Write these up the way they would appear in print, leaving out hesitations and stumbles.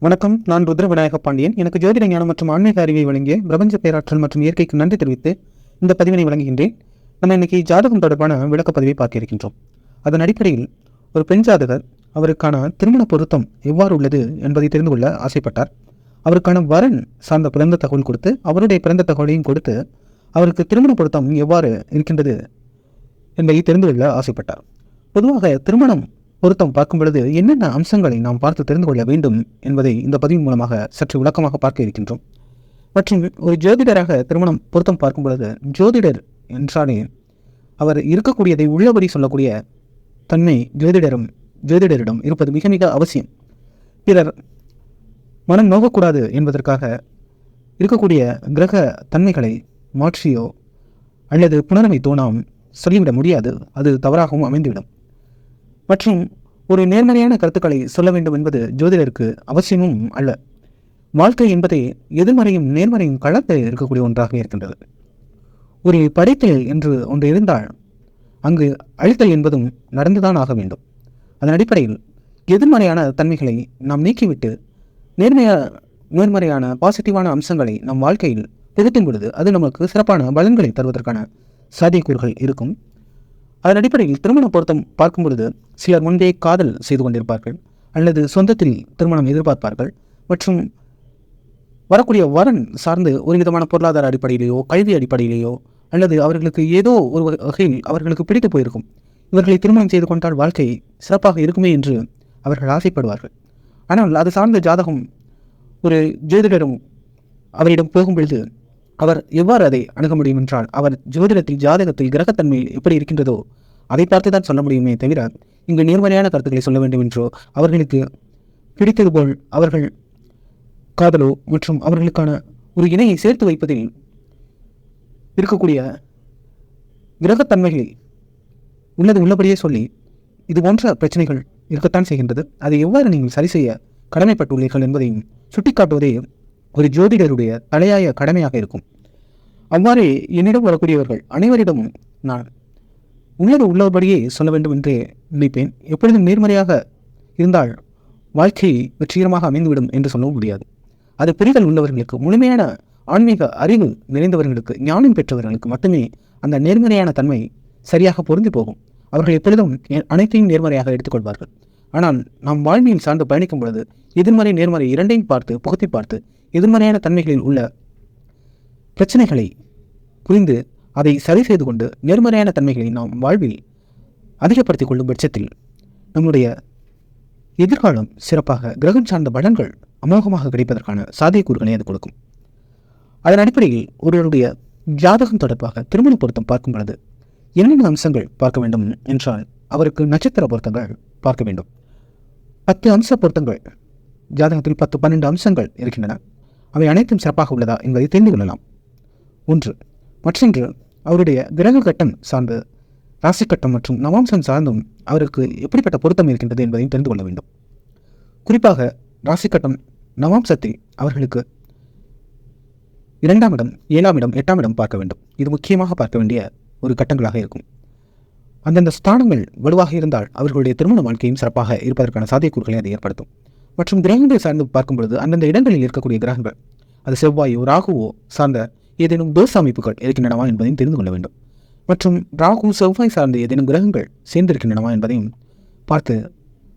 வணக்கம். நான் ருத்ர விநாயக பாண்டியன். எனக்கு ஜோதிட ஞானம் மற்றும் ஆன்மீக அறிவை வழங்கிய பிரபஞ்ச பேராற்றல் மற்றும் இயற்கைக்கு நன்றி தெரிவித்து இந்த பதிவினை வழங்குகின்றேன். நம்ம இன்னைக்கு ஜாதகம் தொடர்பான விளக்க பதிவை பார்க்க இருக்கின்றோம். அதன் அடிப்படையில் ஒரு பெண் ஜாதகர் அவருக்கான திருமண பொருத்தம் எவ்வாறு உள்ளது என்பதை தெரிந்து கொள்ள ஆசைப்பட்டார். அவருக்கான வரன் சார்ந்த பிறந்த தகவல் கொடுத்து அவருடைய பிறந்த தகவலையும் கொடுத்து அவருக்கு திருமண பொருத்தம் எவ்வாறு இருக்கின்றது என்பதை தெரிந்து கொள்ள ஆசைப்பட்டார். பொதுவாக திருமணம் பொருத்தம் பார்க்கும் பொழுது என்னென்ன அம்சங்களை நாம் பார்த்து தெரிந்து கொள்ள வேண்டும் என்பதை இந்த பதிவு மூலமாக சற்று விளக்கமாக பார்க்க இருக்கின்றோம். மற்றும் ஒரு ஜோதிடராக திருமணம் பொருத்தம் பார்க்கும் பொழுது ஜோதிடர் என்றாலே அவர் இருக்கக்கூடியதை உள்ளபடி சொல்லக்கூடிய தன்மை ஜோதிடரிடம் இருப்பது மிக மிக அவசியம். பிறர் மனம் நோகக்கூடாது என்பதற்காக இருக்கக்கூடிய கிரக தன்மைகளை மாற்றியோ அல்லது புனரமைத்தோ நாம் சொல்லிவிட முடியாது. அது தவறாகவும் அமைந்துவிடும். மற்றும் ஒரு நேர்மறையான கருத்துக்களை சொல்ல வேண்டும் என்பது ஜோதிடருக்கு அவசியமும் அல்ல. வாழ்க்கை என்பதை எதிர்மறையும் நேர்மறையும் கலந்து இருக்கக்கூடிய ஒன்றாக இருக்கின்றது. ஒரு படைத்தல் என்று ஒன்று இருந்தால் அங்கு அழித்தல் என்பதும் நடந்துதான் ஆக வேண்டும். அதன் அடிப்படையில் எதிர்மறையான தன்மைகளை நாம் நீக்கிவிட்டு நேர்மறையான பாசிட்டிவான அம்சங்களை நம் வாழ்க்கையில் புகுத்தும் பொழுது அது நமக்கு சிறப்பான பலன்களை தருவதற்கான சாத்தியக்கூறுகள் இருக்கும். அதன் அடிப்படையில் திருமண பொருத்தம் பார்க்கும் பொழுது சிலர் முன்பே காதல் செய்து கொண்டிருப்பார்கள் அல்லது சொந்தத்தில் திருமணம் எதிர்பார்ப்பார்கள். மற்றும் வரக்கூடிய வரன் சார்ந்து ஒரு விதமான பொருளாதார அடிப்படையிலேயோ கல்வி அடிப்படையிலேயோ அல்லது அவர்களுக்கு ஏதோ ஒரு வகையில் அவர்களுக்கு பிடித்து போயிருக்கும். இவர்களை திருமணம் செய்து கொண்டால் வாழ்க்கை சிறப்பாக இருக்குமே என்று அவர்கள் ஆசைப்படுவார்கள். ஆனால் அது சார்ந்த ஜாதகம் ஒரு ஜோதிடரும் அவரிடம் போகும் பொழுது அவர் எவ்வாறு அதை அணுக முடியும் என்றால் அவர் ஜோதிடத்தில் ஜாதகத்தில் கிரகத்தன்மை எப்படி இருக்கின்றதோ அதை பார்த்து தான் சொல்ல முடியுமே தவிர இங்கு நேர்மறையான கருத்துக்களை சொல்ல வேண்டும் என்றோ அவர்களுக்கு பிடித்தது போல் அவர்கள் காதலோ மற்றும் அவர்களுக்கான ஒரு இணையை சேர்த்து வைப்பதில் இருக்கக்கூடிய கிரகத்தன்மைகளை உள்ளபடியே சொல்லி இது போன்ற பிரச்சனைகள் இருக்கத்தான் செய்கின்றது. அதை எவ்வாறு நீங்கள் சரி செய்ய கடமைப்பட்டுள்ளீர்கள் என்பதையும் சுட்டிக்காட்டுவதே ஒரு ஜோதிடருடைய தலையாய கடமையாக இருக்கும். அவ்வாறே என்னிடம் வரக்கூடியவர்கள் அனைவரிடமும் நான் உள்ளபடியே சொல்ல வேண்டும் என்றே நினைப்பேன். எப்பொழுதும் நேர்மறையாக இருந்தால் வாழ்க்கை வெற்றிகரமாக அமைந்துவிடும் என்று சொல்ல முடியாது. அது புரிதல் உள்ளவர்களுக்கு, முழுமையான ஆன்மீக அறிவு நிறைந்தவர்களுக்கு, ஞானம் பெற்றவர்களுக்கு மட்டுமே அந்த நேர்மறையான தன்மை சரியாக பொருந்தி போகும். அவர்கள் எப்பொழுதும் அனைத்தையும் நேர்மறையாக எடுத்துக்கொள்வார்கள். ஆனால் நாம் வாழ்வியல் சார்ந்து பயணிக்கும் பொழுது எதிர்மறை நேர்மறை இரண்டையும் புகுத்தி பார்த்து எதிர்மறையான தன்மைகளில் உள்ள பிரச்சனைகளை புரிந்து அதை சரி செய்து கொண்டு நேர்மறையான தன்மைகளை நாம் வாழ்வில் அதிகப்படுத்திக் கொள்ளும் பட்சத்தில் நம்முடைய எதிர்காலம் சிறப்பாக கிரகம் சார்ந்த பலன்கள் அமோகமாக கிடைப்பதற்கான சாத்தியக்கூறுகளை அது கொடுக்கும். அதன் அடிப்படையில் ஒருவருடைய ஜாதகம் தொடர்பாக திருமண பொருத்தம் பார்க்கும் பொழுது என்னென்ன அம்சங்கள் பார்க்க வேண்டும் என்றால் அவருக்கு நட்சத்திர பொருத்தங்கள் பார்க்க வேண்டும். 10 அம்ச பொருத்தங்கள் ஜாதகத்தில் 10-12 அம்சங்கள் இருக்கின்றன. அவை அனைத்தும் சிறப்பாக உள்ளதா என்பதை தெரிந்து கொள்ளலாம். மற்றொன்று அவருடைய கிரக கட்டம் சார்ந்து ராசி கட்டம் மற்றும் நவாம்சம் சார்ந்தும் அவருக்கு எப்படிப்பட்ட பொருத்தம் இருக்கின்றது என்பதையும் தெரிந்து கொள்ள வேண்டும். குறிப்பாக ராசி கட்டம் நவாம்சத்தில் அவர்களுக்கு 2ஆம் இடம், 7ஆம் இடம், 8ஆம் இடம் பார்க்க வேண்டும். இது முக்கியமாக பார்க்க வேண்டிய ஒரு கட்டங்களாக இருக்கும். அந்தந்த ஸ்தானங்கள் வலுவாக இருந்தால் அவர்களுடைய திருமண வாழ்க்கையும் சிறப்பாக இருப்பதற்கான சாத்தியக்கூறுகளை அதை ஏற்படுத்தும். மற்றும் கிரகங்களை சார்ந்து பார்க்கும் பொழுது அந்தந்த இடங்களில் இருக்கக்கூடிய கிரகங்கள் அது செவ்வாயோ ராகுவோ சார்ந்த ஏதேனும் தோஷ அமைப்புகள் இருக்கின்றனவா என்பதையும் தெரிந்து கொள்ள வேண்டும். மற்றும் ராகு செவ்வாய் சார்ந்த ஏதேனும் கிரகங்கள் சேர்ந்திருக்கின்றனவா என்பதையும் பார்த்து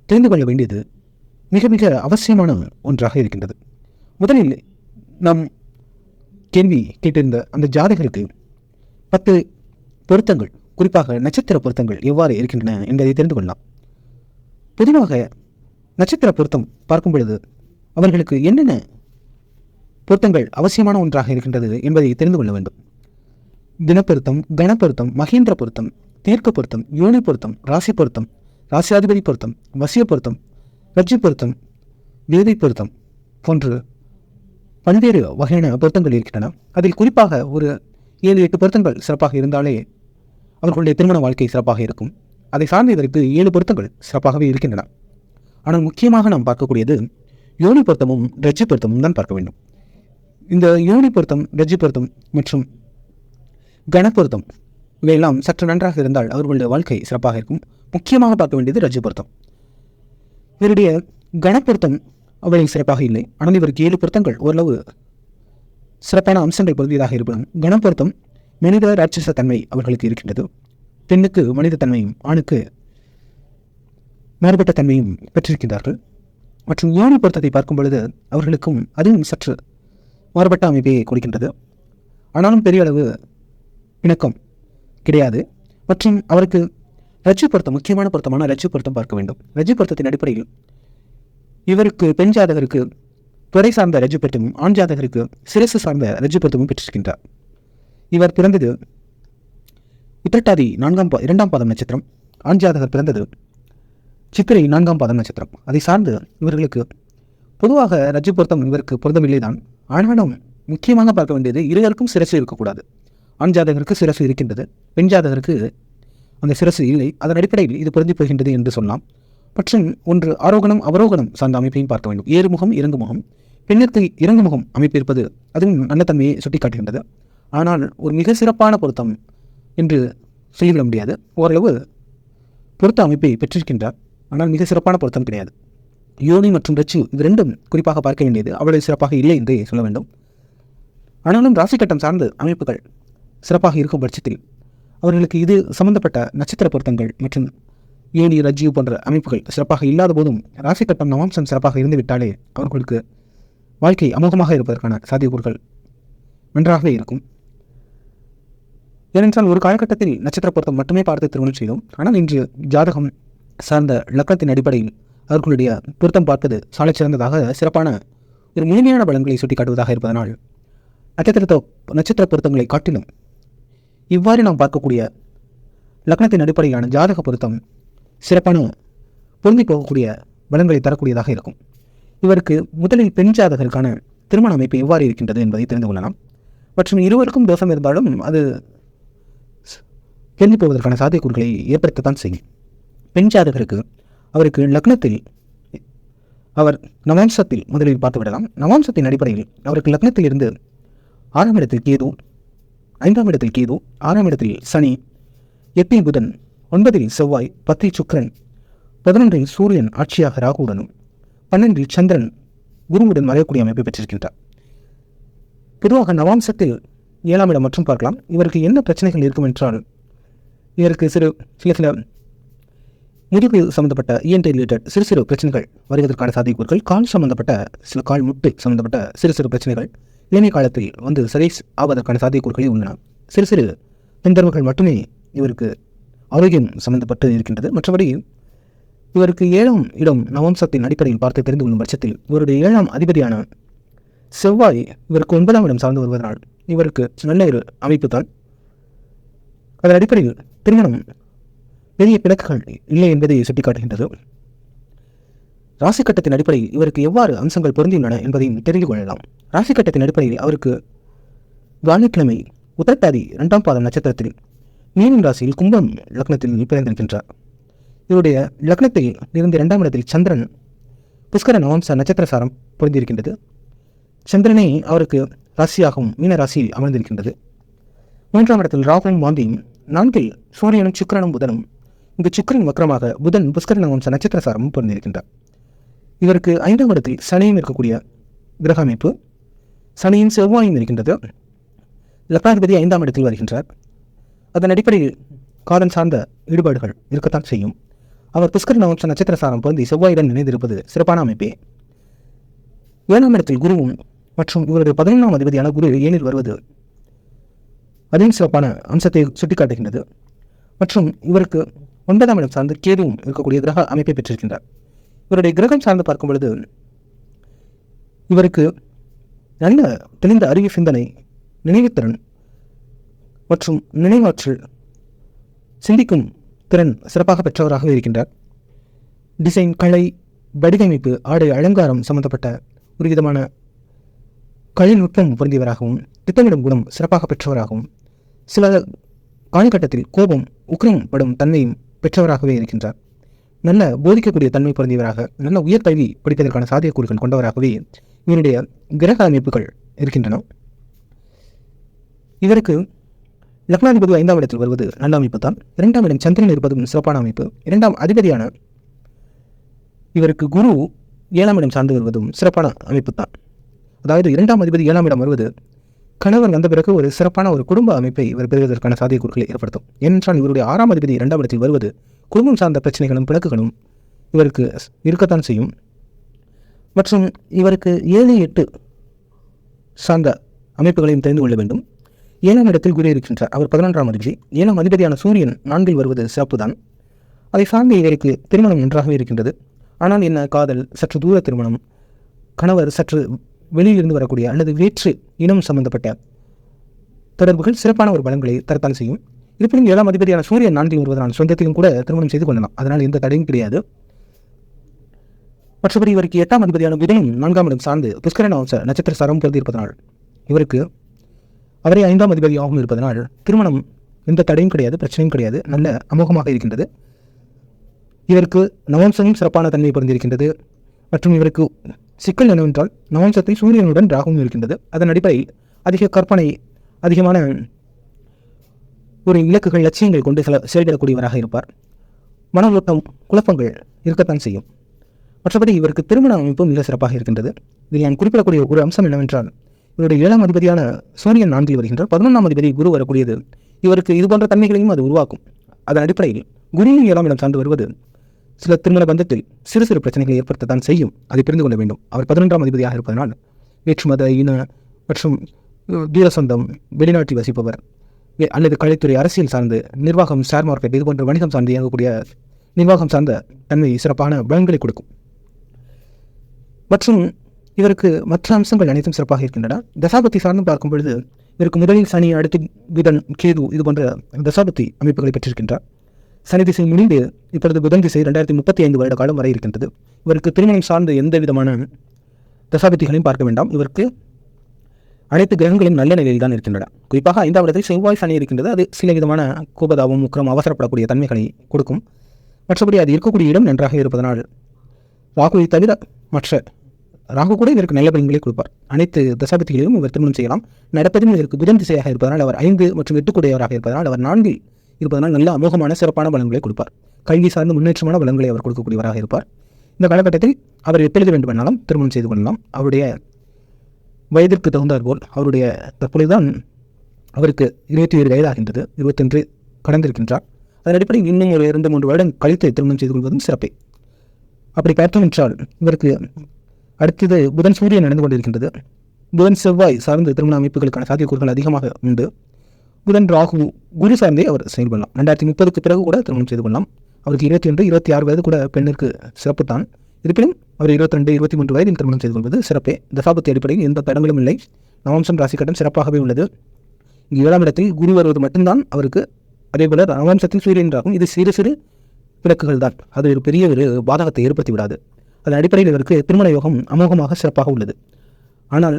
தெரிந்து கொள்ள வேண்டியது மிக மிக அவசியமான ஒன்றாக இருக்கின்றது. முதலில் நம் கேள்வி கேட்டிருந்த அந்த ஜாதகருக்கு 10 பொருத்தங்கள், குறிப்பாக நட்சத்திர பொருத்தங்கள் எவ்வாறு இருக்கின்றன என்பதை தெரிந்து கொள்ளலாம். பொதுவாக நட்சத்திர பொருத்தம் பார்க்கும் பொழுது அவர்களுக்கு என்னென்ன பொருத்தங்கள் அவசியமான ஒன்றாக இருக்கின்றது என்பதை தெரிந்து கொள்ள வேண்டும். தினப்பொருத்தம், கணப்பொருத்தம், மகேந்திர பொருத்தம், தீர்க்க பொருத்தம், யோனி பொருத்தம், ராசி பொருத்தம், ராசியாதிபதி பொருத்தம், வசிய பொருத்தம், ரஜ்ஜி பொருத்தம், வேதை பொருத்தம் போன்று பல்வேறு வகையான பொருத்தங்கள் இருக்கின்றன. அதில் குறிப்பாக ஒரு 7-8 பொருத்தங்கள் சிறப்பாக இருந்தாலே அவர்களுடைய திருமண வாழ்க்கை சிறப்பாக இருக்கும். அதை சார்ந்த இதற்கு 7 பொருத்தங்கள் சிறப்பாகவே இருக்கின்றன. ஆனால் முக்கியமாக நாம் பார்க்கக்கூடியது யோனி பொருத்தமும் ரஜ்ஜி பொருத்தமும் தான் பார்க்க வேண்டும். இந்த யோனி பொருத்தம், ரஜ்ஜி பொருத்தம் மற்றும் கணப்பொருத்தம் இவையெல்லாம் சற்று நன்றாக இருந்தால் அவர்களுடைய வாழ்க்கை சிறப்பாக இருக்கும். முக்கியமாக பார்க்க வேண்டியது ரஜ்ஜி பொருத்தம். இவருடைய கணப்பொருத்தம் அவை சிறப்பாக இல்லை. ஆனால் இவருக்கு 7 பொருத்தங்கள் ஓரளவு சிறப்பான அம்சங்கள் பொருந்தியதாக இருப்பினும் கணம் பொருத்தம் மனித ராட்சச தன்மை அவர்களுக்கு இருக்கின்றது. பெண்ணுக்கு மனித தன்மையும் ஆணுக்கு மாறுபட்ட தன்மையும் பெற்றிருக்கின்றார்கள். மற்றும் யோனி பொருத்தத்தை பார்க்கும் பொழுது அவர்களுக்கும் அதுவும் சற்று மாறுபட்ட அமைப்பை கொடுக்கின்றது. ஆனாலும் பெரிய அளவு இணக்கம் கிடையாது. மற்றும் அவருக்கு ரஜ்ஜு பொருத்தம், முக்கியமான பொருத்தமான ரஜ்ஜு பொருத்தம் பார்க்க வேண்டும். ரஜ்ஜு பொருத்தத்தின் அடிப்படையில் இவருக்கு பெண் ஜாதகருக்கு துறை சார்ந்த ரஜ்ஜு பொருத்தமும் ஆண் ஜாதகருக்கு சிரசு சார்ந்த ரஜ்ஜு பொருத்தமும் பெற்றிருக்கின்றார். இவர் பிறந்தது உத்திரட்டாதி 2ஆம் பாதம் நட்சத்திரம். ஆண் ஜாதகர் பிறந்தது சித்திரை 4ஆம் பாதம் நட்சத்திரம். அதை சார்ந்து இவர்களுக்கு பொதுவாக ரஜ்ஜு பொருத்தம் இவருக்கு பொருத்தமில்லைதான். ஆனாலும் முக்கியமாக பார்க்க வேண்டியது இருவருக்கும் சிரசு இருக்கக்கூடாது. ஆண் ஜாதகருக்கு சிரசு இருக்கின்றது, பெண் ஜாதகருக்கு அந்த சிரசு இல்லை. அதன் அடிப்படையில் இது பொருந்தி போகின்றது என்று சொல்லலாம். மற்றும் ஒன்று ஆரோகணம் அவரோகணம் சார்ந்த அமைப்பையும் பார்க்க வேண்டும். ஏறுமுகம் இறங்குமுகம், பெண்ணிற்கு இறங்குமுகம் அமைப்பு இருப்பது அதுவும் நல்ல தன்மையை சுட்டிக்காட்டுகின்றது. ஆனால் ஒரு மிக சிறப்பான பொருத்தம் என்று சொல்லிவிட முடியாது. ஓரளவு பொருத்த அமைப்பை பெற்றிருக்கின்றார், ஆனால் மிக சிறப்பான பொருத்தம் கிடையாது. யோனி மற்றும் ரச்சு இது ரெண்டும் குறிப்பாக பார்க்க வேண்டியது அவ்வளவு சிறப்பாக இல்லை என்றே சொல்ல வேண்டும். ஆனாலும் ராசி கட்டம் சார்ந்த அமைப்புகள் சிறப்பாக இருக்கும் பட்சத்தில் அவர்களுக்கு இது சம்பந்தப்பட்ட நட்சத்திர பொருத்தங்கள் மற்றும் யோனி ரஜ்ஜு போன்ற அமைப்புகள் சிறப்பாக இல்லாத போதும் ராசி கட்டம் நவாம்சம் சிறப்பாக இருந்துவிட்டாலே அவர்களுக்கு வாழ்க்கை அமோகமாக இருப்பதற்கான சாத்தியக்கூறுகள் நன்றாகவே இருக்கும். ஏனென்றால் ஒரு காலகட்டத்தில் நட்சத்திர பொருத்தம் மட்டுமே பார்த்து திருமணம் செய்தோம். ஆனால் இன்று ஜாதகம் சார்ந்த லக்னத்தின் அடிப்படையில் அவர்களுடைய பொருத்தம் பார்ப்பது சாலை சிறந்ததாக சிறப்பான ஒரு முழுமையான பலன்களை சுட்டிக்காட்டுவதாக இருப்பதனால் நட்சத்திர பொருத்தங்களை காட்டிலும் இவ்வாறு நாம் பார்க்கக்கூடிய லக்னத்தின் அடிப்படையிலான ஜாதக பொருத்தம் சிறப்பான பொருந்தி போகக்கூடிய பலன்களை தரக்கூடியதாக இருக்கும். இவருக்கு முதலில் பெண் ஜாதகருக்கான திருமண அமைப்பு எவ்வாறு இருக்கின்றது என்பதை தெரிந்து கொள்ளலாம். மற்றும் இருவருக்கும் தோஷம் இருந்தாலும் அது பொருந்தி போவதற்கான சாத்தியக்கூறுகளை ஏற்படுத்தத்தான் செய்யும். பெண் ஜாதகருக்கு அவருக்கு லக்னத்தில் அவர் நவாம்சத்தில் முதலில் பார்த்துவிடலாம். நவாம்சத்தின் அடிப்படையில் அவருக்கு லக்னத்தில் இருந்து 6ஆம் இடத்தில் கேது, 5ஆம் இடத்தில் கேது, 6ஆம் இடத்தில் சனி, 8இல் புதன், 9இல் செவ்வாய், 10இல் சுக்கிரன், 11இல் சூரியன் ஆட்சியாக ராகுவுடனும் 12இல் சந்திரன் குருவுடன் மறையக்கூடிய அமைப்பை பெற்றிருக்கின்றார். பொதுவாக நவாம்சத்தில் 7ஆம் இடம் மற்றும் பார்க்கலாம். இவருக்கு என்ன பிரச்சனைகள் இருக்கும் என்றால் இவருக்கு சில முதுகு சம்பந்தப்பட்ட இஎன்டி ரிலேட்டட் சிறு பிரச்சனைகள் வருவதற்கான சாத்தியக்கூறுகள், கால் சம்பந்தப்பட்ட கால் முட்டு சம்பந்தப்பட்ட சிறு பிரச்சனைகள் இளமை காலத்தில் வந்து சரி ஆவதற்கான சாத்தியக்கூறுகளே உள்ளன. சிறு தொந்தரவுகள் மட்டுமே இவருக்கு ஆரோக்கியம் சம்பந்தப்பட்டு இருக்கின்றது. மற்றபடி இவருக்கு 7ஆம் இடம் நவம்சத்தின் அடிப்படையில் பார்த்து தெரிந்து கொள்ளும் பட்சத்தில் இவருடைய 7ஆம் அதிபதியான செவ்வாய் இவருக்கு 9ஆம் இடம் சார்ந்து வருவதனால் இவருக்கு நல்ல ஒரு அமைப்பு தான். அதன் அடிப்படையில் திருமணம் பெரிய பிணக்குகள் இல்லை என்பதை சுட்டிக்காட்டுகின்றது. ராசி கட்டத்தின் அடிப்படையில் இவருக்கு எவ்வாறு அம்சங்கள் பொருந்தியுள்ளன என்பதையும் தெரிந்து கொள்ளலாம். ராசி கட்டத்தின் அடிப்படையில் அவருக்கு வியாழக்கிழமை உத்திரட்டாதி 2ஆம் பாதம் நட்சத்திரத்தில் மீனம் ராசியில் கும்பம் லக்னத்தில் பிறந்திருக்கின்றார். இவருடைய லக்னத்தில் இருந்து 2ஆம் இடத்தில் சந்திரன் புஷ்கர நவம்ச நட்சத்திர சாரம் பொருந்திருக்கின்றது. சந்திரனே அவருக்கு ராசியாகவும் மீன ராசியில் அமர்ந்திருக்கின்றது. 3ஆம் இடத்தில் ராகுவும் மாந்தியும், 4இல் சூரியனும் சுக்கிரனும் புதனும், இங்கு சுக்கிரன் வக்ரமாக புதன் புஷ்கர நவம்ச நட்சத்திர சாரமும் பொருந்திருக்கின்றார். இவருக்கு 5ஆம் இடத்தில் சனியும் இருக்கக்கூடிய கிரக அமைப்பு, சனியின் செவ்வாயும் இருக்கின்றது. லக்னாதிபதி 5ஆம் இடத்தில் வருகின்றார். அதன் அடிப்படையில் காதல் சார்ந்த ஈடுபாடுகள் இருக்கத்தான் செய்யும். அவர் புஷ்கர நவம்ச நட்சத்திர சாரம் பொருந்தி செவ்வாயுடன் இணைந்திருப்பது சிறப்பான அமைப்பே. 7ஆம் இடத்தில் குருவும் மற்றும் இவருடைய 11ஆம் அதிபதியான குரு 7இல் வருவது அதுவும் சிறப்பான அம்சத்தை சுட்டிக்காட்டுகின்றது. மற்றும் இவருக்கு 9ஆம் இடம் சார்ந்து கேதுவும் இருக்கக்கூடிய கிரக அமைப்பை பெற்றிருக்கின்றார். இவருடைய கிரகம் சார்ந்து பார்க்கும் பொழுது இவருக்கு நல்ல தெளிந்த அறிவு சிந்தனை, நினைவுத்திறன் மற்றும் நினைவாற்றல், சிந்திக்கும் திறன் சிறப்பாக பெற்றவராகவே இருக்கின்றார். டிசைன், கலை, வடிவமைப்பு, ஆடை அலங்காரம் சம்பந்தப்பட்ட ஒரு விதமான கலைநுட்பம் பொருந்தியவராகவும் திட்டமிடும் குணம் சிறப்பாக பெற்றவராகவும் சில காலகட்டத்தில் கோபம் உக்கிரம் படும் தன்மையும் பெற்றவராகவே இருக்கின்றார். நல்ல போதிக்கக்கூடிய தன்மை பொருந்தியவராக, நல்ல உயர் கல்வி படிப்பதற்கான சாத்தியக்கூறுகள் கொண்டவராகவே இவருடைய கிரக அமைப்புகள் இருக்கின்றன. இதற்கு லக்னாதிபதி 5ஆம் இடத்தில் வருவது நல்ல அமைப்பு தான். 2ஆம் இடம் சந்திரன் இருப்பதும் சிறப்பான அமைப்பு. 2ஆம் அதிபதியான இவருக்கு குரு 7ஆம் இடம் சார்ந்து வருவதும் சிறப்பான அமைப்பு தான். அதாவது 2ஆம் அதிபதி 7ஆம் இடம் வருவது கணவர் வந்த பிறகு ஒரு சிறப்பான ஒரு குடும்ப அமைப்பை இவர் பெறுவதற்கான சாத்தியக்கூறுகளை ஏற்படுத்தும். ஏனென்றால் இவருடைய 6ஆம் அதிபதி 2ஆம் இடத்தில் வருவது குடும்பம் சார்ந்த பிரச்சனைகளும் பிணக்குகளும் இவருக்கு இருக்கத்தான் செய்யும். மற்றும் இவருக்கு 7, 8 சார்ந்த அமைப்புகளையும் தெரிந்து கொள்ள வேண்டும். 7ஆம் இடத்தில் குரு இருக்கின்றார். அவர் 11ஆம் அதிபதி. 7ஆம் அதிபதியான சூரியன் 4இல் வருவது சிறப்பு தான். அதை சார்ந்து இவருக்கு திருமணம் நன்றாகவே இருக்கின்றது. ஆனால் என்ன, காதல், சற்று தூர திருமணம், கணவர் சற்று வெளியிலிருந்து வரக்கூடிய அல்லது வேற்று இனம் சம்பந்தப்பட்ட தொடர்புகள் சிறப்பான ஒரு பலன்களை தரத்தான் செய்யும். இருப்பினும் 7ஆம் அதிபதியான சூரியன் 4இல் வருவதனால் சொந்தத்திலும் கூட திருமணம் செய்து கொள்ளலாம். அதனால் எந்த தடையும் கிடையாது. மற்றபடி இவருக்கு 8ஆம் அதிபதியான புதனும் 4ஆம் இடம் சார்ந்து புஷ்கரண வம்ச நட்சத்திர சாரம் பிறந்திருப்பதனால் இவருக்கு அவரே 5ஆம் அதிபதியாகவும் இருப்பதனால் திருமணம் எந்த தடையும் கிடையாது, பிரச்சனையும் கிடையாது, நல்ல அமோகமாக இருக்கின்றது. இவருக்கு நவம்சமும் சிறப்பான தன்மை பிறந்திருக்கின்றது. மற்றும் இவருக்கு சிக்கல் என்னவென்றால் நவம்சத்தில் சூரியனுடன் ராகுவும் இருக்கின்றது. அதன் அடிப்படையில் அதிக கற்பனை, அதிகமான ஒரு இலக்குகள், லட்சியங்கள் கொண்டு செயல்படக்கூடியவராக இருப்பார். மன ஓட்டம், குழப்பங்கள் இருக்கத்தான் செய்யும். மற்றபடி இவருக்கு திருமண அமைப்பும் மிக சிறப்பாக இருக்கின்றது. இதில் நான் குறிப்பிடக்கூடிய ஒரு அம்சம் என்னவென்றால் இவருடைய 7ஆம் அதிபதியான சூரியன் 4இல் வருகின்றார். 11ஆம் அதிபதி குரு வரக்கூடியது இவருக்கு இதுபோன்ற தன்மைகளையும் அது உருவாக்கும். அதன் அடிப்படையில் குருவின் 7ஆம் இடம் சார்ந்து வருவது சில திருமண பந்தத்தில் சிறு சிறு பிரச்சனைகளை ஏற்படுத்தத்தான் செய்யும். அதை புரிந்து கொள்ள வேண்டும். அவர் 11ஆம் அதிபதியாக இருப்பதனால் வேற்றுமத, இன மற்றும் தூர சொந்தம், வெளிநாட்டில் வசிப்பவர் அல்லது கலைத்துறை, அரசியல் சார்ந்து, நிர்வாகம், ஷேர் மார்க்கெட் இது போன்ற வணிகம் சார்ந்து இயங்கக்கூடிய நிர்வாகம் சார்ந்த தன்மை சிறப்பான பலன்களை கொடுக்கும். மற்றும் இவருக்கு மற்ற அம்சங்கள் அனைத்தும் சிறப்பாக இருக்கின்றன. தசாபத்தி சார்ந்து பார்க்கும் பொழுது இவருக்கு முதலில் சனி, அடுத்து புதன், கேது இது போன்ற தசாபத்தி அமைப்புகளை பெற்றிருக்கின்றார். சனி திசை முடிந்து இப்பொழுது புதன் திசை 2035 வருட காலம் வரை இருக்கின்றது. இவருக்கு திருமணம் சார்ந்த எந்த விதமான தசாபத்திகளையும் பார்க்க வேண்டாம். இவருக்கு அனைத்து கிரகங்களும் நல்ல நிலையில் தான் இருக்கின்றன. குறிப்பாக 5ஆம் இடத்தில் செவ்வாய், சனி இருக்கின்றது. அது சில விதமான கோபதாபம், முக்கிரம், அவசரப்படக்கூடிய தன்மைகளை கொடுக்கும். மற்றபடி அது இருக்கக்கூடிய இடம் நன்றாக இருப்பதனால் ராகுவை தவிர மற்ற ராகு கூட இதற்கு நல்ல பலன்களை கொடுப்பார். அனைத்து தசாபதிகளிலும் இவர் திருமணம் செய்யலாம். நடப்பதும் இதற்கு புதன் திசையாக இருப்பதனால் அவர் 5 மற்றும் 8 கூடியவராக இருப்பதனால் அவர் 4இல் இருப்பதனால் நல்ல அமோகமான சிறப்பான பலன்களை கொடுப்பார். கல்வி சார்ந்த முன்னேற்றமான பலன்களை அவர் கொடுக்கக்கூடியவராக இருப்பார். இந்த காலகட்டத்தில் அவர் எப்பொழுது வேண்டுமானாலும் திருமணம் செய்து கொள்ளலாம். அவருடைய வயதிற்கு தகுந்தாற்போல் அவருடைய தற்பொழுதுதான் அவருக்கு 27 வயதாகின்றது. 21 கடந்திருக்கின்றார். அதன் அடிப்படையில் இன்னும் ஒரு 2-3 வருடம் கழித்து திருமணம் செய்து கொள்வதும் சிறப்பே. அப்படி பார்த்தோம் என்றால் இவருக்கு அடுத்தது புதன் சூரியன் நடந்து கொண்டிருக்கின்றது. புதன் செவ்வாய் சார்ந்த திருமண அமைப்புகளுக்கான சாத்தியக்கூறுகள் அதிகமாக உண்டு. புதன் ராகு குரு சார்ந்தே அவர் செயல்படலாம். 2030க்கு பிறகு கூட திருமணம் செய்து கொள்ளலாம். அவருக்கு 21, 26 வயது கூட பெண்ணிற்கு சிறப்பு தான். இருப்பினும் அவர் 22, 23 வயதில் திருமணம் செய்து கொள்வது சிறப்பே. தசாபத்தி அடிப்படையில் எந்த தடங்களும் இல்லை. நவம்சம் ராசி கட்டம் சிறப்பாகவே உள்ளது. இங்கு 7ஆம் இடத்தில் குரு வருவது மட்டும்தான் அவருக்கு. அதேபோல நவம்சத்தில் சூரியன் ராகும். இது சிறு சிறு விளக்குகள் தான். அது ஒரு பெரிய ஒரு பாதகத்தை ஏற்படுத்தி விடாது. அதன் அடிப்படையில் இவருக்கு திருமண யோகம் அமோகமாக சிறப்பாக உள்ளது. ஆனால்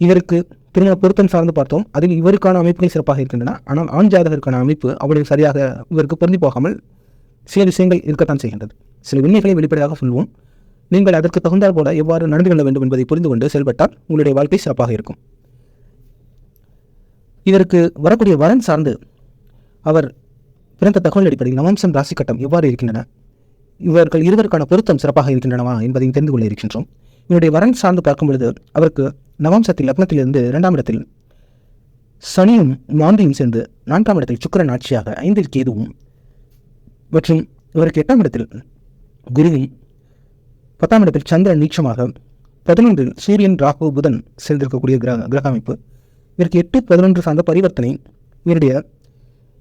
இவருக்கு திருமண பொருத்தம் சார்ந்து பார்த்தோம். அதில் இவருக்கான அமைப்புகள் சிறப்பாக இருக்கின்றன. ஆனால் ஆண் ஜாதகருக்கான அமைப்பு அவ்வளவு சரியாக இவருக்கு பொருந்தி போகாமல் சில விஷயங்கள் இருக்கத்தான் செய்கின்றது. சில உண்மைகளை வெளிப்படையாக சொல்வோம். நீங்கள் அதற்கு தகுந்தால் போல எவ்வாறு நடந்து கொள்ள வேண்டும் என்பதை புரிந்து கொண்டு செயல்பட்டால் உங்களுடைய வாழ்க்கை சிறப்பாக இருக்கும். இதற்கு வரக்கூடிய வரன் சார்ந்து அவர் பிறந்த தகவல் அடிப்படையில் நவம்சம் ராசி கட்டம் எவ்வாறு இருக்கின்றன, இவர்கள் இருவருக்கான பொருத்தம் சிறப்பாக இருக்கின்றனவா என்பதையும் தெரிந்து கொள்ள இருக்கின்றோம். இவருடைய வரன் சார்ந்து பார்க்கும் பொழுது அவருக்கு நவம்சத்தில் லக்னத்திலிருந்து 2ஆம் இடத்தில் சனியும் மாந்தியும் சேர்ந்து 4ஆம் இடத்தில் சுக்கிரன் ஆட்சியாக 5இல் கேதுவும் மற்றும் இவருக்கு 8ஆம் இடத்தில் குருவும் 10ஆம் இடத்தில் சந்திரன் நீச்சமாக 11இல் சூரியன் ராகு புதன் சேர்ந்திருக்கக்கூடிய கிரக அமைப்பு. இவருக்கு 8, 11 சார்ந்த பரிவர்த்தனை இவருடைய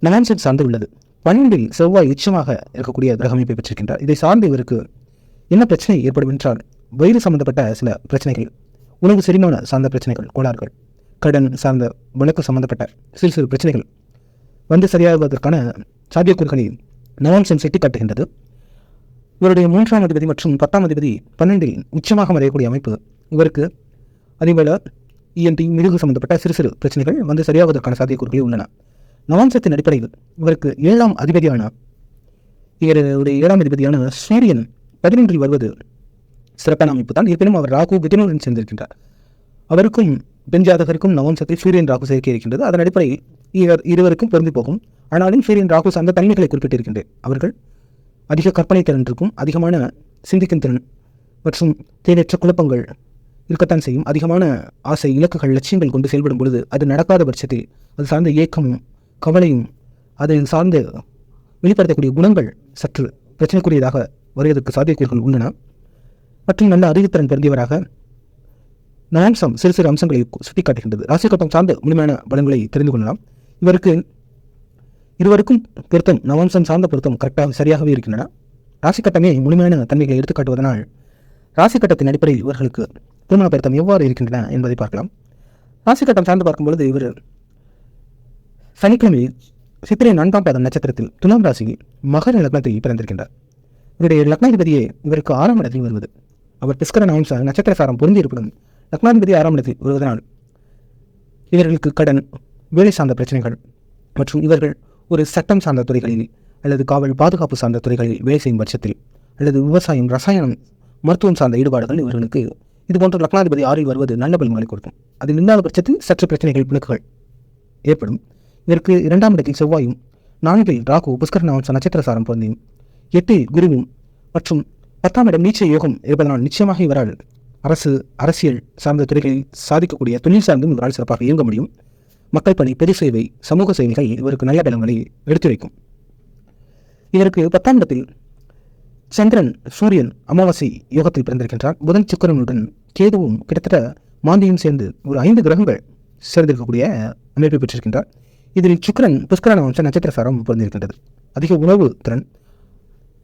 நவம்சம் சார்ந்து உள்ளது. 12இல் செவ்வாய் உச்சமாக இருக்கக்கூடிய கிரக அமைப்பை பெற்றிருக்கின்றார். இதை சார்ந்து இவருக்கு என்ன பிரச்சனை ஏற்படும் என்றால் வயிறு சம்பந்தப்பட்ட சில பிரச்சனைகள், உணவு செரிமான சார்ந்த பிரச்சனைகள், கோளாறுகள், கடன் சார்ந்த வழக்கு சம்பந்தப்பட்ட சிறு சிறு பிரச்சனைகள் வந்து சரியாகுவதற்கான சாத்தியக்கூறுகளை நவம்சம் சுட்டி காட்டுகின்றது. இவருடைய 3ஆம் அதிபதி மற்றும் 10ஆம் அதிபதி 12இல் உச்சமாக மறையக்கூடிய அமைப்பு இவருக்கு அதேபோல இஎன்டி மிருகு சம்பந்தப்பட்ட சிறு சிறு பிரச்சனைகள் வந்து சரியாவதற்கான சாத்தியக்கூறுகள் உள்ளன. நவம்சத்தின் அடிப்படையில் இவருக்கு 7ஆம் அதிபதியான இவருடைய 7ஆம் அதிபதியான சூரியன் 11இல் வருவது சிறப்பான அமைப்பு தான். இருப்பினும் அவர் ராகு புதனுடன் சேர்ந்திருக்கின்றார். அவருக்கும் பெண் ஜாதகருக்கும் நவம்சத்தில் சூரியன் ராகு சேர்க்கை இருக்கின்றது. அதன் அடிப்படையில் இவர் இருவருக்கும் பொருந்தி போகும். ஆனாலும் சூரியன் ராகு சார்ந்த தன்மைகளை குறிப்பிட்டிருக்கின்றேன். அவர்கள் அதிக கற்பனை திறன் இருக்கும், அதிகமான சிந்திக்கும் திறன் மற்றும் தேவையற்ற குழப்பங்கள் இருக்கத்தான் செய்யும். அதிகமான ஆசை, இலக்குகள், லட்சியங்கள் கொண்டு செயல்படும் பொழுது அது நடக்காத பட்சத்தில் அது சார்ந்த ஏக்கமும் கவலையும் அதை சார்ந்து வெளிப்படுத்தக்கூடிய குணங்கள் சற்று பிரச்சனைக்குரியதாக வருவதற்கு சாத்தியக்கூறுகள் உள்ளன. மற்றும் நல்ல அறிவுத்திறன் பெருந்தியவராக நயம்சம் சிறு சிறு அம்சங்களை சுட்டிக்காட்டுகின்றது. ராசிக்கட்டம் சார்ந்த முழுமையான பலன்களை தெரிந்து கொள்ளலாம். இருவருக்கும் பொருத்தம், நவம்சம் சார்ந்த பொருத்தம் கரெக்டாக சரியாகவே இருக்கின்றன. ராசிக்கட்டமே முழுமையான தன்மைகளை எடுத்துக்காட்டுவதனால் ராசிக்கட்டத்தின் அடிப்படையில் இவர்களுக்கு திருமண பொருத்தம் எவ்வாறு இருக்கின்றன என்பதை பார்க்கலாம். ராசிக்கட்டம் சார்ந்து பார்க்கும்பொழுது இவர் சனிக்கிழமை சித்திரை 4ஆம் பாதம் நட்சத்திரத்தில் துலாம் ராசியில் மகர லக்னத்தில் பிறந்திருக்கின்றார். இவருடைய லக்னாதிபதியே இவருக்கு 6ஆம் இடத்தில் வருவது. அவர் பிஸ்கர நவம்ச நட்சத்திர சாரம் பொருந்தியிருப்பதும் லக்னாதிபதி 6ஆம் இடத்தில் வருவதனால் இவர்களுக்கு கடன், வேலை சார்ந்த பிரச்சனைகள் மற்றும் இவர்கள் ஒரு சட்டம் சார்ந்த துறைகளில் அல்லது காவல் பாதுகாப்பு சார்ந்த துறைகளில் வேலை செய்யும் பட்சத்தில் அல்லது விவசாயம், ரசாயனம், மருத்துவம் சார்ந்த ஈடுபாடுகள் இவர்களுக்கு இதுபோன்ற லக்னாதிபதி 6இல் வருவது நல்ல பலன்களை கொடுக்கும். அதில் இல்லாத பட்சத்தில் சற்று பிரச்சனைகள், பிணக்குகள் ஏற்படும். இதற்கு 2ஆம் இடத்தில் செவ்வாயும், 4இல் ராகு புஷ்கர நவம்ச நட்சத்திர சாரம் பொருந்தியும், 8இல் குருவும் மற்றும் 10ஆம் இடம் நீச்ச யோகம் இருப்பதனால் நிச்சயமாக இவரால் அரசியல் சார்ந்த துறைகளில் சாதிக்கக்கூடிய தொழில் சார்ந்தும் இவரால் சிறப்பாக இயங்க முடியும். மக்கள் பணி, பெரு சேவை, சமூக சேவைகள் இவருக்கு நல்ல பலன்களை எடுத்துரைக்கும். இதற்கு 10ஆம் இடத்தில் சந்திரன், சூரியன் அமாவாசை யோகத்தில் பிறந்திருக்கின்றார். புதன் சுக்கிரனுடன் கேதுவும் கிட்டத்தட்ட மாந்தியும் சேர்ந்து ஒரு 5 கிரகங்கள் சேர்ந்திருக்கக்கூடிய அமைப்பை பெற்றிருக்கின்றார். இதில் சுக்கிரன் புஷ்கர நவம்ச நட்சத்திர சாரம் பொருந்திருக்கின்றது. அதிக உணவு திறன்,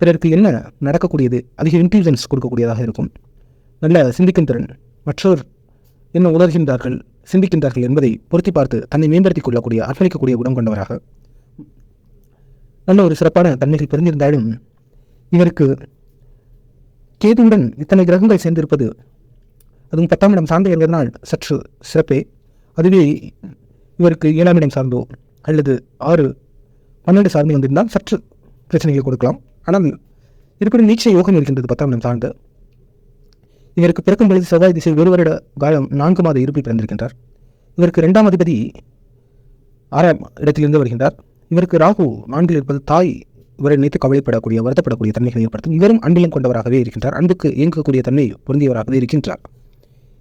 பிறருக்கு என்ன நடக்கக்கூடியது அதிக இன்டெலிஜென்ஸ் கொடுக்கக்கூடியதாக இருக்கும். நல்ல சிந்திக்கும் திறன், மற்றவர் என்ன உணர்கின்றார்கள், சிந்திக்கின்றார்கள் என்பதை பொருத்தி பார்த்து தன்னை மேம்படுத்திக் கொள்ளக்கூடிய, அர்ப்பணிக்கக்கூடிய குணம் கொண்டவராக நல்ல ஒரு சிறப்பான தன்மைகள் பிறந்திருந்தாலும் இவருக்கு கேதுவுடன் இத்தனை கிரகங்கள் சேர்ந்திருப்பது, அதுவும் 10ஆம் இடம் சார்ந்து இருந்ததனால் சற்று சிறப்பே. அதுவே இவருக்கு 7ஆம் இடம் சார்ந்தோ அல்லது 6, 12 சார்ந்து வந்திருந்தால் சற்று பிரச்சனைகளை கொடுக்கலாம். ஆனால் இருக்கிற நீச்ச யோகம் இருக்கின்றது 10ஆம் இடம் சார்ந்து. இவருக்கு பிறக்கும் பொழுது செவ்வாய் திசை 1 வருட காலம் 4 மாத இருப்பில் பிறந்திருக்கின்றார். இவருக்கு 2ஆம் அதிபதி 6ஆம் இடத்திலிருந்து வருகின்றார். இவருக்கு ராகு 4இல் இருப்பது தாய் இவரை நினைத்து கவலைப்படக்கூடிய, வருத்தப்படக்கூடிய தன்மைகளை ஏற்படுத்தும். இவரும் அன்பிலம் கொண்டவராகவே இருக்கின்றார். அன்புக்கு இயங்கக்கூடிய தன்மை பொருந்தியவராகவே இருக்கின்றார்.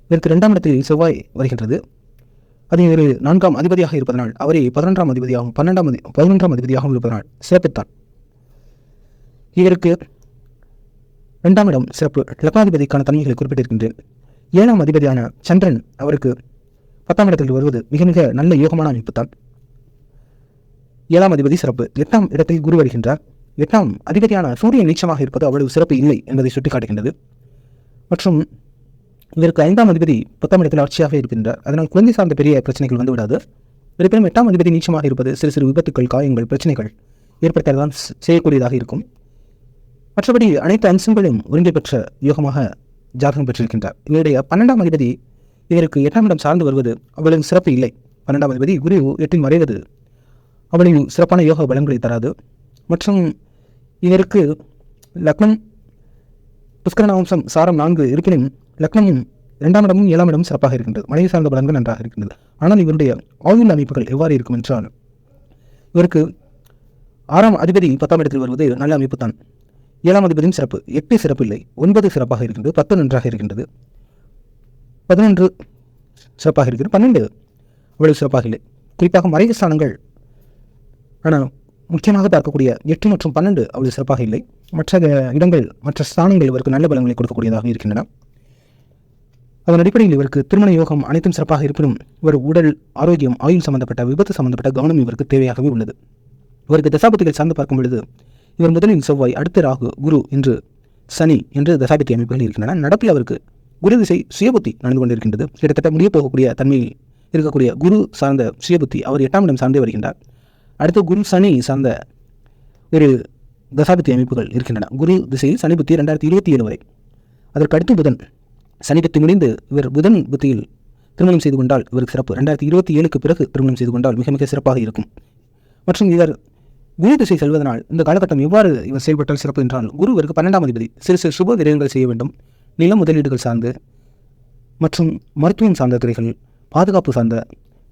இதற்கு 2ஆம் இடத்தில் செவ்வாய் வருகின்றது. அது இவர் 4ஆம் அதிபதியாக இருப்பதனால் அவரே 11ஆம் அதிபதியாகவும் 11ஆம் அதிபதியாகவும் இருப்பதனால் சிறப்புத்தான். இவருக்கு 2ஆம் இடம் சிறப்பு. லக்னாதிபதிக்கான தன்மைகளை குறிப்பிட்டிருக்கின்றேன். 7ஆம் அதிபதியான சந்திரன் அவருக்கு 10ஆம் இடத்தில் வருவது மிக மிக நல்ல யோகமான அமைப்புத்தான். 7ஆம் அதிபதி சிறப்பு. 8ஆம் இடத்தில் குரு வருகின்றார். 8ஆம் அதிபதியான சூரியன் நீச்சமாக இருப்பது அவ்வளவு சிறப்பு இல்லை என்பதை சுட்டிக்காட்டுகின்றது. மற்றும் இதற்கு 5ஆம் அதிபதி 10ஆம் இடத்தில் ஆட்சியாக இருக்கின்றார். அதனால் குழந்தை சார்ந்த பெரிய பிரச்சனைகள் வந்துவிடாது. இருப்பினும் 8ஆம் அதிபதி நீச்சமாக இருப்பது சிறு சிறு விபத்துக்கள், காயங்கள், பிரச்சனைகள் ஏற்படுத்ததான் செய்யக்கூடியதாக இருக்கும். மற்றபடி அனைத்து அம்சங்களும் ஒருங்கை பெற்ற யோகமாக ஜாதகம் பெற்றிருக்கின்றார். இவருடைய 12ஆம் அதிபதி இவருக்கு 8ஆம் இடம் சார்ந்து வருவது அவ்வளவு சிறப்பு இல்லை. 12ஆம் அதிபதி குரு 8இல் மறைவது அவ்வளவு சிறப்பான யோக பலன்களை தராது. மற்றும் இதற்கு லக்னம் புஷ்கர நவம்சம் சாரம் 4 இருப்பினும் லக்னமும் 2ஆம் இடமும் 7ஆம் இடமும் சிறப்பாக இருக்கின்றது. மனைவி சார்ந்த பலன்கள் நன்றாக இருக்கின்றது. ஆனால் இவருடைய ஆயுள் அமைப்புகள் எவ்வாறு இருக்கும் என்றால் இவருக்கு 6ஆம் அதிபதி 10ஆம் இடத்தில் வருவது நல்ல அமைப்பு தான். 7ஆம் அதிபதியும் சிறப்பு. 8 சிறப்பு இல்லை, 9 சிறப்பாக இருக்கின்றது, 10 நன்றாக இருக்கின்றது, 11 சிறப்பாக இருக்கிறது, 12 அவ்வளவு சிறப்பாக இல்லை. குறிப்பாக மறைவு ஸ்தானங்கள் ஆனால் முக்கியமாக பார்க்கக்கூடிய 8 மற்றும் 12 அவ்வளவு சிறப்பாக இல்லை. மற்ற இடங்கள், மற்ற ஸ்தானங்கள் இவருக்கு நல்ல பலன்களை கொடுக்கக்கூடியதாக இருக்கின்றன. அதன் அடிப்படையில் இவருக்கு திருமண யோகம் அனைத்தும் சிறப்பாக இருப்பினும் இவர் உடல் ஆரோக்கியம், ஆயுள் சம்பந்தப்பட்ட, விபத்து சம்பந்தப்பட்ட கவனம் இவருக்கு தேவையாகவே உள்ளது. இவருக்கு தசாபதிகள் சார்ந்து பார்க்கும் பொழுது இவர் முதலில் செவ்வாய், அடுத்து ராகு, குரு என்று சனி என்று தசாபதி அமைப்புகள் இருக்கின்றன. நடப்பில் அவருக்கு குரு திசை சுயபுத்தி நடந்து கொண்டிருக்கின்றது. கிட்டத்தட்ட முடிய போகக்கூடிய தன்மையில் இருக்கக்கூடிய குரு சார்ந்த சுயபுத்தி அவர் 8ஆம் இடம் சார்ந்தே வருகின்றார். அடுத்து குரு சனி சார்ந்த ஒரு தசாபதி அமைப்புகள் இருக்கின்றன. குரு திசையில் சனி புத்தி 2027 வரை. அதற்கு அடுத்து புதன். சனி புத்தி முடிந்து இவர் புதன் புத்தியில் திருமணம் செய்து கொண்டால் இவருக்கு சிறப்பு. 2027க்கு பிறகு திருமணம் செய்து கொண்டால் மிக மிக சிறப்பாக இருக்கும். மற்றும் இவர் குரு திசை செல்வதனால் இந்த காலகட்டம் எவ்வாறு இவர் செயல்பட்டால் சிறப்பு என்றால், குரு இவருக்கு 12ஆம் அதிபதி. சிறு சிறு சுப விரயங்கள் செய்ய வேண்டும். நில முதலீடுகள் சார்ந்து மற்றும் மருத்துவம் சார்ந்த துறைகள், பாதுகாப்பு சார்ந்த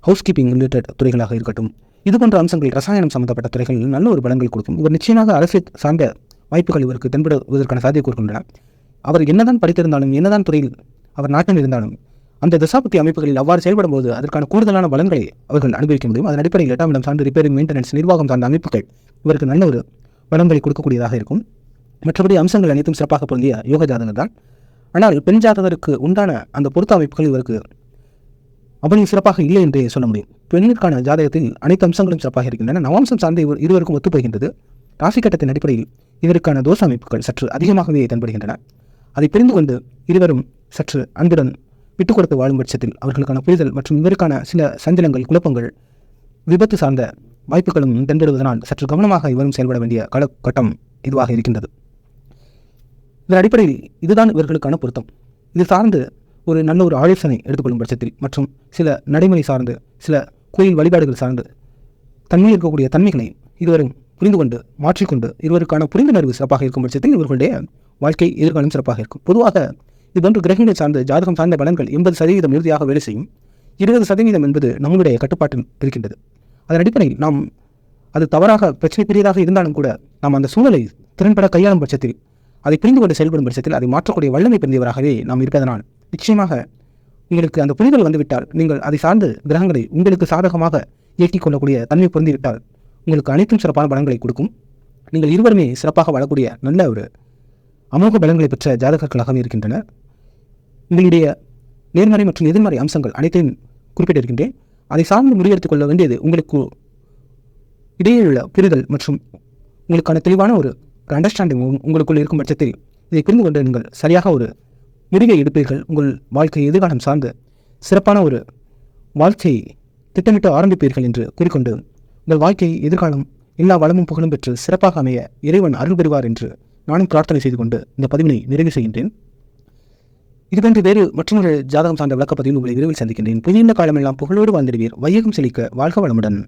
ஹவுஸ் கீப்பிங் ரிலேட்டட் துறைகளாக இருக்கட்டும், இது போன்ற அம்சங்கள், ரசாயனம் சம்பந்தப்பட்ட துறைகளில் நல்ல ஒரு பலன்கள் கொடுக்கும். இவர் நிச்சயமாக அரசியல் சார்ந்த வாய்ப்புகள் இவருக்கு தென்படுவதற்கான சாத்தியக்கூறுகின்றன. அவர் என்னதான் படித்திருந்தாலும் என்னதான் துறையில் அவர் நாட்டம் இருந்தாலும் அந்த தசாபுத்தி அமைப்புகளில் அவ்வாறு செயல்படும் போது அதற்கான கூடுதலான பலன்களை அவர்கள் அனுபவிக்க முடியும். அதன் அடிப்படையில் 8ஆம் இடம் சார்ந்த ரிப்பேரிங், மெயின்டெனன்ஸ், நிர்வாகம் சார்ந்த அமைப்புகள் இவருக்கு நல்ல ஒரு பலன்களை கொடுக்கக்கூடியதாக இருக்கும். மற்றபடி அம்சங்கள் அனைத்தும் சிறப்பாக பொருந்திய யோக ஜாதகர் தான். ஆனால் பெண் ஜாதகருக்கு உண்டான அந்த பொருத்த அமைப்புகள் இவருக்கு அவ்வளவு சிறப்பாக இல்லை என்றே சொல்ல முடியும். பெண்ணிற்கான ஜாதகத்தில் அனைத்து அம்சங்களும் சிறப்பாக இருக்கின்றன. நவாம்சம் சார்ந்த இருவருக்கும் ஒத்துப்போகின்றது. ராசி கட்டத்தின் அடிப்படையில் இதற்கான தோஷ அமைப்புகள் சற்று அதிகமாகவே தென்படுகின்றன. அதை புரிந்து கொண்டு இருவரும் சற்று அன்புடன் விட்டுக் கொடுத்து வாழும் பட்சத்தில் அவர்களுக்கான புரிதல் மற்றும் இவருக்கான சில சஞ்சலங்கள், குழப்பங்கள், விபத்து சார்ந்த வாய்ப்புகளும் தென்படுவதனால் சற்று கவனமாக இவரும் செயல்பட வேண்டிய காலகட்டம் இதுவாக இருக்கின்றது. இதன் அடிப்படையில் இதுதான் இவர்களுக்கான பொருத்தம். இது சார்ந்து ஒரு நல்ல ஒரு ஆலோசனை எடுத்துக்கொள்ளும் பட்சத்தில் மற்றும் சில நடைமுறை சார்ந்து, சில கோயில் வழிபாடுகள் சார்ந்து தன்மையில் இருக்கக்கூடிய தன்மைகளை இருவரும் புரிந்து கொண்டு மாற்றிக்கொண்டு இருவருக்கான புரிந்துணர்வு சிறப்பாக இருக்கும் பட்சத்தில் இவர்களுடைய வாழ்க்கை எதிர்காலம் சிறப்பாக இருக்கும். பொதுவாக இதுபோன்று கிரகங்கள் சார்ந்து ஜாதகம் சார்ந்த பலன்கள் 80% இறுதியாக வேலை செய்யும். 20% என்பது நம்முடைய கட்டுப்பாட்டில் இருக்கின்றது. அதன் அடிப்படையில் நாம் அது தவறாக பிரச்சனை பெரியதாக இருந்தாலும் கூட நாம் அந்த சூழலை திறன்பட கையாளும் பட்சத்தில், அதை புரிந்து கொண்டு செயல்படும் பட்சத்தில் அதை மாற்றக்கூடிய வல்லமை பெறுந்தவராகவே நாம் இருப்பதனால் நிச்சயமாக உங்களுக்கு அந்த புரிதல் வந்துவிட்டால் நீங்கள் அதை சார்ந்து கிரகங்களை உங்களுக்கு சாதகமாக இயக்கிக் கொள்ளக்கூடிய தன்மை பொருந்திவிட்டால் உங்களுக்கு அனைத்தும் சிறப்பான பலன்களை கொடுக்கும். நீங்கள் இருவருமே சிறப்பாக வாழக்கூடிய நல்ல ஒரு அமோக பலன்களை பெற்ற ஜாதகர்களாகவே இருக்கின்றன. உங்களுடைய நேர்மறை மற்றும் எதிர்மறை அம்சங்கள் அனைத்தையும் குறிப்பிட்டிருக்கின்றேன். அதை சார்ந்து முடிவெடுத்துக் கொள்ள வேண்டியது உங்களுக்கு இடையே உள்ள புரிதல் மற்றும் உங்களுக்கான தெளிவான ஒரு அண்டர்ஸ்டாண்டிங் உங்களுக்குள் இருக்கும் பட்சத்தில் இதை புரிந்து கொண்டு நீங்கள் சரியாக ஒரு முடிவை எடுப்பீர்கள். உங்கள் வாழ்க்கை எதிர்காலம் சார்ந்து சிறப்பான ஒரு வாழ்க்கையை திட்டமிட்டு ஆரம்பிப்பீர்கள் என்று கூறிக்கொண்டு உங்கள் வாழ்க்கை எதிர்காலம் எல்லா வளமும் புகழும் பெற்று சிறப்பாக அமைய இறைவன் அருள் பெறுவார் என்று நானும் பிரார்த்தனை செய்து கொண்டு இந்த பதிவினை நிறைவு செய்கின்றேன். இதுபோன்று வேறு மற்றொரு ஜாதகம் சார்ந்த விளக்கப்பதிவில் உங்களை விரைவில் சந்திக்கின்றேன். புதிய காலமெல்லாம் புகழோடு வாழ்ந்திடுவீர். வையகம் செழிக்க வாழ்க வளமுடன்.